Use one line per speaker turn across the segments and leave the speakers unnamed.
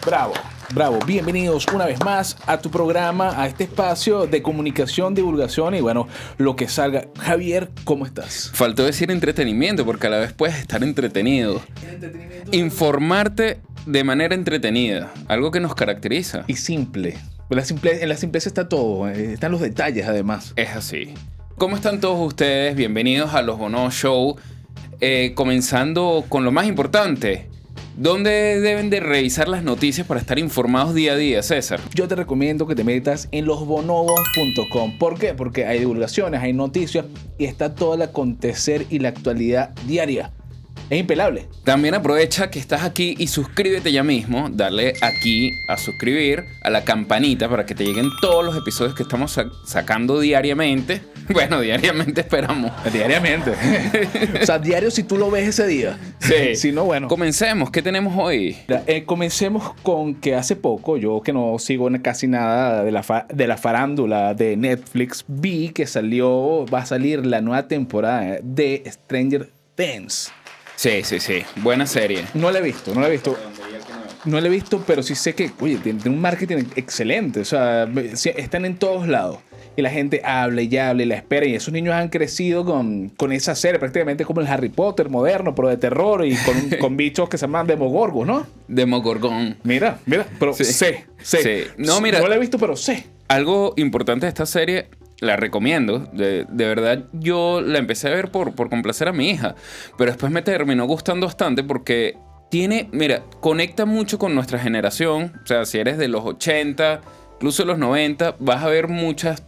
Bravo, bravo. Bienvenidos una vez más a tu programa, a este espacio de comunicación, divulgación y bueno, lo que salga. Javier, ¿cómo estás?
Faltó decir entretenimiento porque a la vez puedes estar entretenido. Informarte de manera entretenida, algo que nos caracteriza.
Y simple. En la simpleza está todo, están los detalles además.
Es así. ¿Cómo están todos ustedes? Bienvenidos a Los Bono Show. Comenzando con lo más importante. ¿Dónde deben de revisar las noticias para estar informados día a día, César?
Yo te recomiendo que te metas en losbonobos.com. ¿Por qué? Porque hay divulgaciones, hay noticias y está todo el acontecer y la actualidad diaria. Es impelable.
También aprovecha que estás aquí y suscríbete ya mismo. Darle aquí a suscribir, a la campanita para que te lleguen todos los episodios que estamos sacando diariamente. Bueno, diariamente esperamos.
Diariamente. O sea, diario si tú lo ves ese día.
Sí.
Si no, bueno.
Comencemos. ¿Qué tenemos hoy?
Comencemos con que hace poco, yo que no sigo casi nada de la farándula de Netflix, vi que va a salir la nueva temporada de Stranger Things.
Sí. Buena serie.
No la he visto. No la he visto, pero sí sé que, oye, tiene un marketing excelente. O sea, están en todos lados. Y la gente habla y la espera. Y esos niños han crecido con esa serie, prácticamente como el Harry Potter moderno, pero de terror y con bichos que se llaman Demogorgos, ¿no?
Demogorgón.
Mira, pero
sí.
sé.
No, mira.
No la he visto, pero sé.
Algo importante de esta serie, la recomiendo. De verdad, yo la empecé a ver por complacer a mi hija. Pero después me terminó gustando bastante porque conecta mucho con nuestra generación. O sea, si eres de los 80, incluso los 90, vas a ver muchos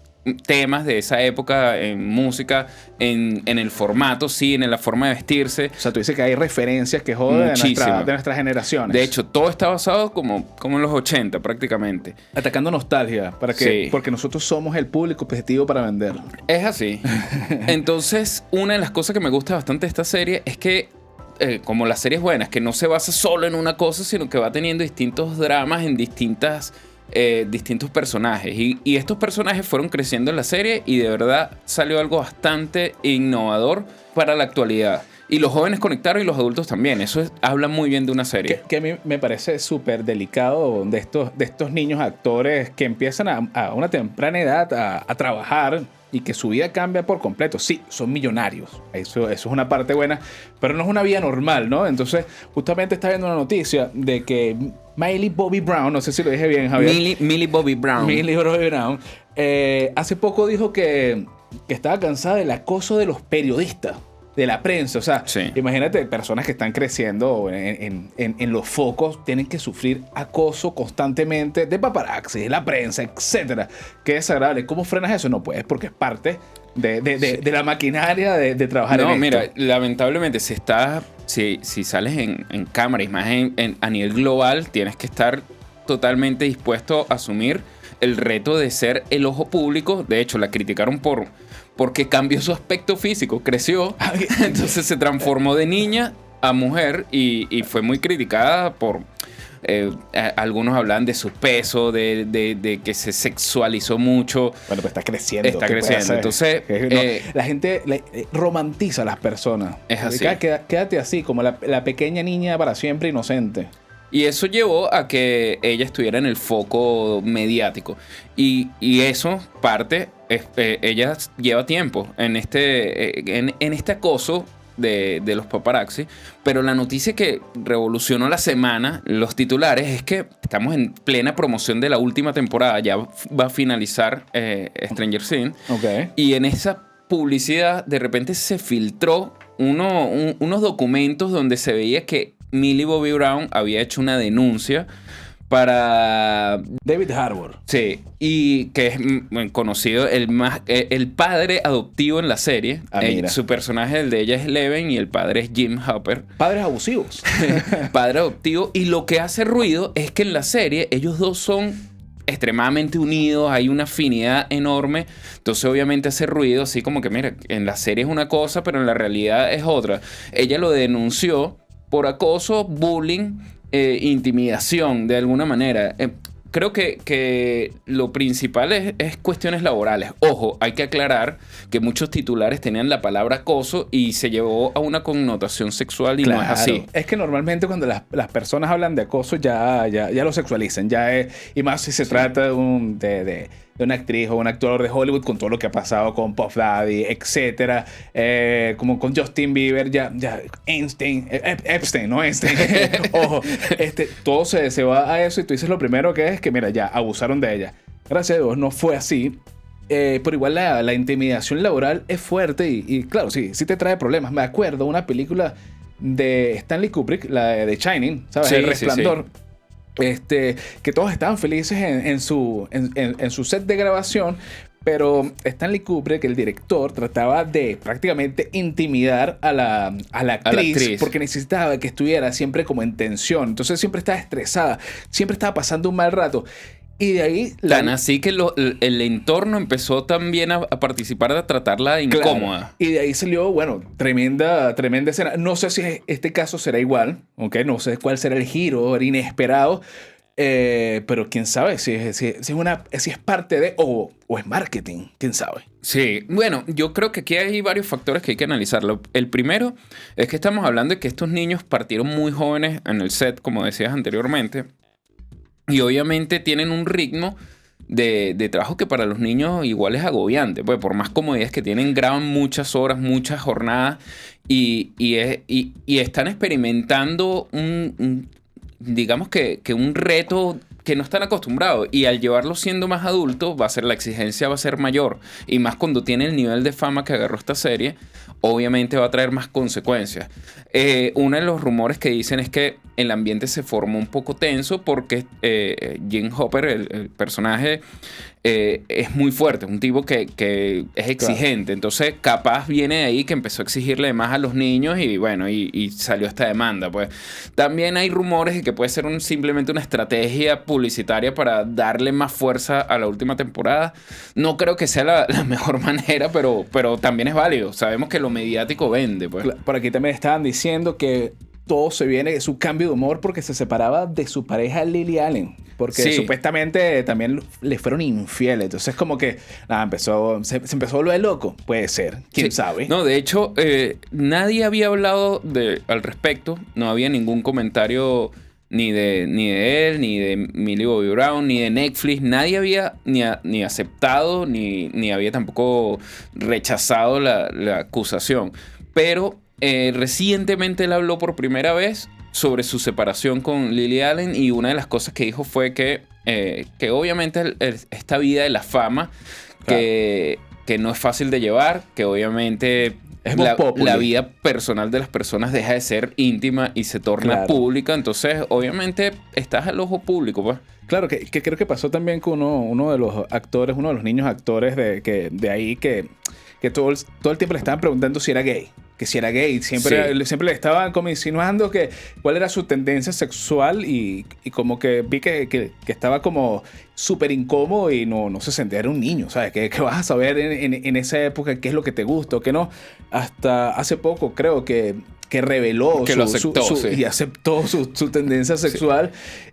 temas de esa época en música, en el formato, sí, en la forma de vestirse.
O sea, tú dices que hay referencias que joden de nuestras generaciones.
De hecho, todo está basado como en los 80 prácticamente.
Atacando nostalgia, porque nosotros somos el público objetivo para vender.
Es así. Entonces, una de las cosas que me gusta bastante de esta serie es que como la serie es buena, es que no se basa solo en una cosa, sino que va teniendo distintos dramas en distintos personajes. Y estos personajes fueron creciendo en la serie y de verdad salió algo bastante innovador para la actualidad. Y los jóvenes conectaron y los adultos también. Eso habla muy bien de una serie.
Que a mí me parece súper delicado de estos niños actores que empiezan a una temprana edad a trabajar y que su vida cambia por completo. Sí, son millonarios. Eso es una parte buena, pero no es una vida normal, ¿no? Entonces, justamente está viendo una noticia de que Millie Bobby Brown, no sé si lo dije bien, Javier.
Millie Bobby Brown.
Hace poco dijo que estaba cansada del acoso de los periodistas, de la prensa. O sea,
sí.
Imagínate, personas que están creciendo en los focos tienen que sufrir acoso constantemente de paparazzi, de la prensa, etcétera. Qué desagradable. ¿Cómo frenas eso? No puedes, porque es parte de la maquinaria de trabajar en esto.
No, mira, lamentablemente si sales en cámara y más a nivel global, tienes que estar totalmente dispuesto a asumir el reto de ser el ojo público. De hecho, la criticaron porque cambió su aspecto físico, creció, entonces se transformó de niña a mujer y fue muy criticada por... algunos hablan de su peso, de que se sexualizó mucho.
Bueno, pues está creciendo.
Entonces,
la gente romantiza a las personas.
Es así.
Quédate así, como la pequeña niña para siempre inocente.
Y eso llevó a que ella estuviera en el foco mediático. Y eso parte, ella lleva tiempo en este acoso de los paparazzi. Pero la noticia que revolucionó la semana, los titulares, es que estamos en plena promoción de la última temporada. Ya va a finalizar Stranger Things.
Okay.
Y en esa publicidad de repente se filtró unos documentos donde se veía que Millie Bobby Brown había hecho una denuncia para
David Harbour.
Sí, y que es conocido el padre adoptivo en la serie. Su personaje, el de ella, es Eleven y el padre es Jim Hopper.
Padres abusivos.
Padre adoptivo. Y lo que hace ruido es que en la serie ellos dos son extremadamente unidos, hay una afinidad enorme. Entonces obviamente hace ruido, así como que mira, en la serie es una cosa, pero en la realidad es otra. Ella lo denunció por acoso, bullying, intimidación de alguna manera. creo que lo principal es cuestiones laborales. Ojo, hay que aclarar que muchos titulares tenían la palabra acoso y se llevó a una connotación sexual y
Claro,
no es así.
es que normalmente cuando las personas hablan de acoso ya lo sexualizan. Y más si se trata de una actriz o un actor de Hollywood con todo lo que ha pasado con Puff Daddy, etcétera. Como con Justin Bieber, ya Epstein, no Einstein. Ojo, todo se va a eso y tú dices lo primero que es que, mira, ya abusaron de ella. Gracias a Dios no fue así. Pero igual la intimidación laboral es fuerte y claro, sí te trae problemas. Me acuerdo una película de Stanley Kubrick, la de Shining, ¿sabes?
Sí,
El Resplandor.
sí.
Que todos estaban felices en su set de grabación, pero Stanley Kubrick, el director, trataba de prácticamente intimidar a la actriz porque necesitaba que estuviera siempre como en tensión. Entonces siempre estaba estresada, siempre estaba pasando un mal rato. Y de ahí...
Tan así que el entorno empezó también a participar, a tratarla incómoda.
Claro. Y de ahí salió, bueno, tremenda escena. No sé si este caso será igual, ¿ok? No sé cuál será el giro, el inesperado. Pero quién sabe si es parte de... O es marketing, quién sabe.
Sí, bueno, yo creo que aquí hay varios factores que hay que analizarlo. El primero es que estamos hablando de que estos niños partieron muy jóvenes en el set, como decías anteriormente. Y obviamente tienen un ritmo de trabajo que para los niños igual es agobiante. Pues por más comodidades que tienen, graban muchas horas, muchas jornadas y están experimentando digamos que un reto que no están acostumbrados. Y al llevarlo siendo más adultos, la exigencia va a ser mayor. Y más cuando tiene el nivel de fama que agarró esta serie, obviamente va a traer más consecuencias. Uno de los rumores que dicen es que el ambiente se formó un poco tenso porque Jim Hopper, el personaje, es muy fuerte, un tipo que es exigente. Claro. Entonces, capaz viene de ahí que empezó a exigirle más a los niños y bueno, y salió esta demanda. Pues también hay rumores de que puede ser simplemente una estrategia publicitaria para darle más fuerza a la última temporada. No creo que sea la mejor manera, pero también es válido. Sabemos que lo mediático vende. Pues.
Por aquí también estaban diciendo que todo se viene de su cambio de humor porque se separaba de su pareja Lily Allen. Porque supuestamente también le fueron infieles. Entonces como que se empezó a volver loco. Puede ser. ¿Quién sabe?
No, de hecho, nadie había hablado al respecto. No había ningún comentario ni de él, ni de Millie Bobby Brown, ni de Netflix. Nadie había ni aceptado, ni había tampoco rechazado la acusación. Pero recientemente él habló por primera vez sobre su separación con Lily Allen y una de las cosas que dijo fue que obviamente esta vida de la fama, claro, que no es fácil de llevar, que obviamente la vida personal de las personas deja de ser íntima y se torna pública, entonces obviamente estás al ojo público, pues.
Claro, que creo que pasó también con uno de los actores, uno de los niños actores de ahí que todo el tiempo le estaban preguntando si era gay. Que si era gay, siempre le estaban como insinuando cuál era su tendencia sexual y como que vi que estaba como súper incómodo y no se sentía, era un niño, ¿sabes? ¿Qué vas a saber en esa época qué es lo que te gusta o qué no? Hasta hace poco creo que reveló y aceptó su tendencia sexual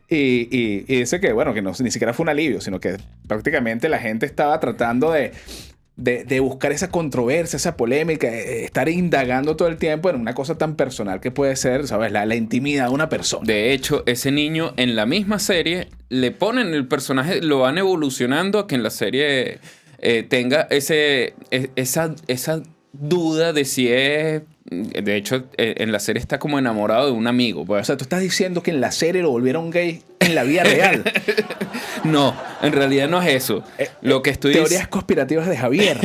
y dice que, bueno, que ni siquiera fue un alivio, sino que prácticamente la gente estaba tratando de buscar esa controversia, esa polémica, estar indagando todo el tiempo en una cosa tan personal que puede ser, ¿sabes? La intimidad de una persona.
De hecho, ese niño en la misma serie le ponen el personaje, lo van evolucionando a que en la serie tenga esa duda de si es... De hecho, en la serie está como enamorado de un amigo. Pues.
O sea, tú estás diciendo que en la serie lo volvieron gay en la vida real.
No, en realidad no es eso.
Teorías conspirativas de Javier.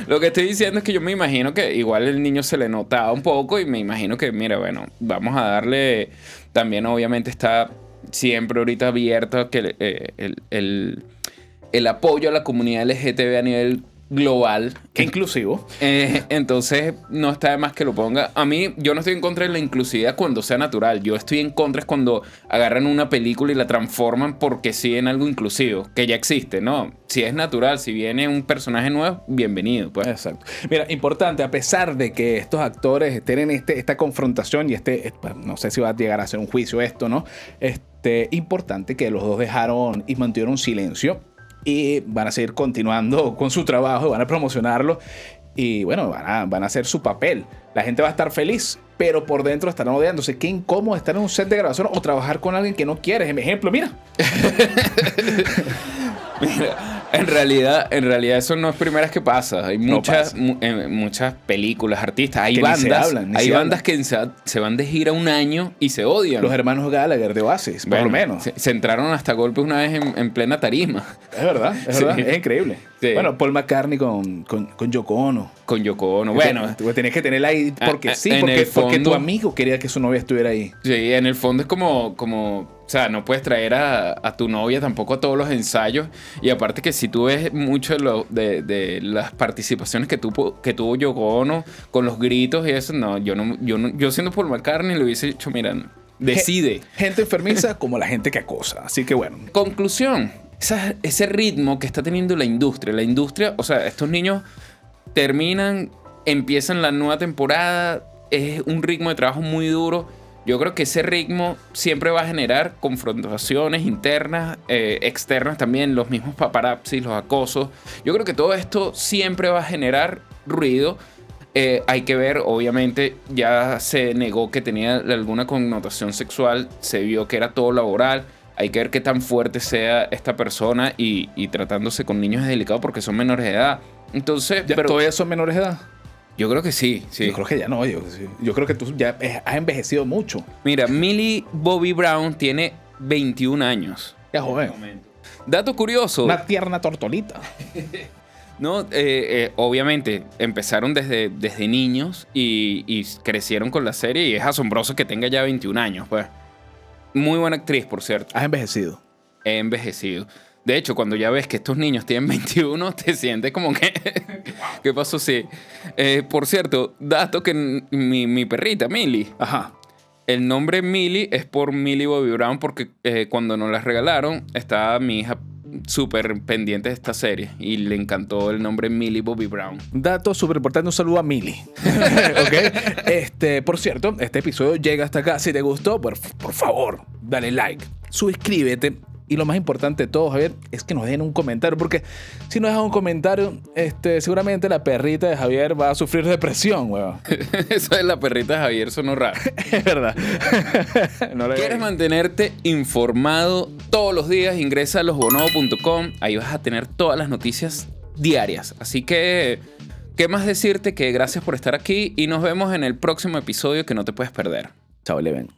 Lo que estoy diciendo es que yo me imagino que igual el niño se le notaba un poco y me imagino que, mira, bueno, vamos a darle... También obviamente está siempre ahorita abierto que el apoyo a la comunidad LGTB a nivel global.
Qué inclusivo.
Entonces, no está de más que lo ponga. A mí, yo no estoy en contra de la inclusividad cuando sea natural. Yo estoy en contra es cuando agarran una película y la transforman porque sí en algo inclusivo, que ya existe, ¿no? Si es natural, si viene un personaje nuevo, bienvenido, pues.
Exacto. Mira, importante, a pesar de que estos actores estén en esta confrontación y no sé si va a llegar a ser un juicio esto, ¿no? Importante que los dos dejaron y mantuvieron silencio y van a seguir continuando con su trabajo, van a promocionarlo y bueno, van a hacer su papel. La gente va a estar feliz, pero por dentro estarán odiándose. Qué incómodo estar en un set de grabación o trabajar con alguien que no quieres. Ejemplo, mira.
Mira, en realidad eso no es primera vez que pasa. Hay muchas películas, artistas, hay bandas que se van de gira un año y se odian.
Los hermanos Gallagher de Oasis, por lo menos.
Se entraron hasta golpes una vez en plena tarima.
Es verdad,
Sí.
es increíble. Sí. Bueno, Paul McCartney con Yoko Ono.
Con Yoko Ono, bueno.
Tenés que tenerla ahí porque sí, porque tu amigo quería que su novia estuviera ahí.
Sí, en el fondo es como o sea, no puedes traer a tu novia tampoco a todos los ensayos. Y aparte que si tú ves mucho de las participaciones que tuvo Yoko Ono con los gritos y eso, yo siendo Paul McCartney le hubiese dicho, mira, decide.
Gente enfermiza como la gente que acosa. Así que bueno.
Conclusión, ese ritmo que está teniendo la industria, o sea, estos niños empiezan la nueva temporada, es un ritmo de trabajo muy duro. Yo creo que ese ritmo siempre va a generar confrontaciones internas, externas también, los mismos paparazzis, los acosos. Yo creo que todo esto siempre va a generar ruido. Hay que ver, obviamente, ya se negó que tenía alguna connotación sexual, se vio que era todo laboral. Hay que ver qué tan fuerte sea esta persona y tratándose con niños es delicado porque son menores de edad. Entonces,
pero ¿todavía son menores de edad?
Yo creo que sí.
Yo creo que ya no. Yo creo que tú ya has envejecido mucho.
Mira, Millie Bobby Brown tiene 21 años.
Ya joven.
Dato curioso.
Una tierna tortolita.
No, obviamente empezaron desde niños y crecieron con la serie y es asombroso que tenga ya 21 años, pues. Muy buena actriz, por cierto.
Has envejecido.
He envejecido. De hecho, cuando ya ves que estos niños tienen 21, te sientes como que... ¿Qué pasó? Sí. Por cierto, dato que mi perrita, Millie.
Ajá.
El nombre Millie es por Millie Bobby Brown porque cuando nos la regalaron estaba mi hija súper pendiente de esta serie y le encantó el nombre Millie Bobby Brown.
Dato súper importante, un saludo a Millie. ¿Ok? Por cierto, este episodio llega hasta acá. Si te gustó, por favor, dale like, suscríbete. Y lo más importante de todo, Javier, es que nos dejen un comentario, porque si no dejan un comentario, seguramente la perrita de Javier va a sufrir depresión, weón.
Eso de la perrita de Javier sonó raro.
Es verdad.
¿Quieres mantenerte informado todos los días? Ingresa a losbonobo.com. Ahí vas a tener todas las noticias diarias. Así que, ¿qué más decirte? Que gracias por estar aquí y nos vemos en el próximo episodio que no te puedes perder.
Chao, Leven.